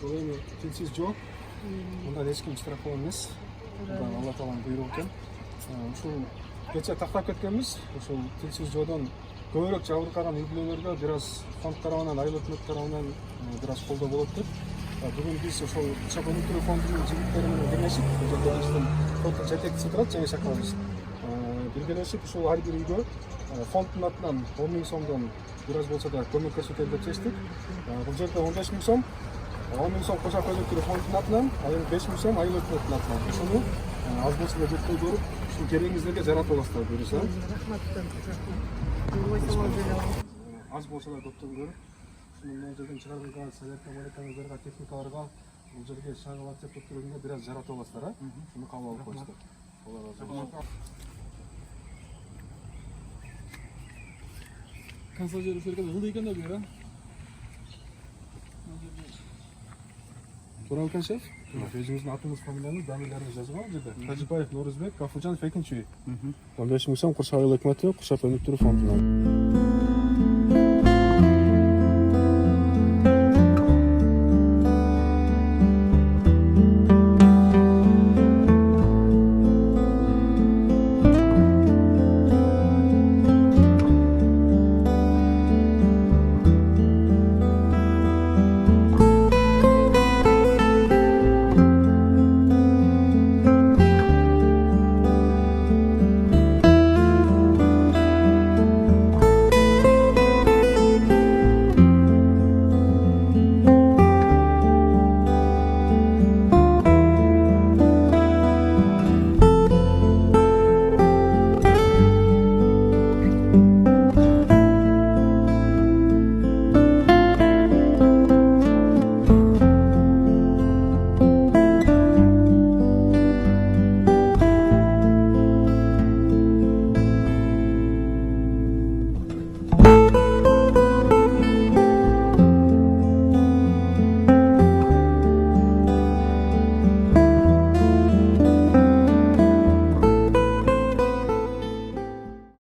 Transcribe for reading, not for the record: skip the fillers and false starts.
Бул эми тилсиз жол. Мындан эч ким страхован эмес. Мындан Алла тааланын буйругу экен. Ушул кече тактап кеткенбиз. Ушул тилсиз жолдон көбүрөөк жабыркаган үй бүлөлөргө бир аз фонд тарабынан, айыл өкмөт тарабынан бир аз колдоо болот деп. Бүгүн биз ошол Курчап өнүктүрүү фондунун жигиттери менен бирдешип, бул жерде биздин фонд жетекчиси турат, Жеңиш акабыз. Биргелешип ушул ар бир үйгө фонддун атынан 10 000 сомдон бир аз болсо да көмөк көрсөтөлү деп чечтик. Бул жерде 15 000 сом, 10 000 сом Курчап өнүктүрүү фондунун атынан, ал эми 5 000 сом айыл өкмөттүн атынан. Ушуну аз болсо да жетпей көрүп, ушул керегиңиздерге жаратып аласыздар буюрса. Рахмат. Аз болсо да көптөн көрүп, ушунун жерден чыгарылган советке баракаңыздарга, техникаларга бул жерге шагылат деп турганда бир аз жаратып аласыздар, Шуну кабыл алып коюңуздар. Алла разы болсун. Kansa jeri ушул жерге ылдый экен да бу жер, Туура экен, шеф. Өзүңүздүн атыңыз, фамилияңыз, дамирлериңиз жазылган бул жерде. Тажибаев Нурузбек, Гафуржанов экинчи үй. 15 000 сом Курчап айыл өкмөтү, Курчап өнүктүрүү фондунан.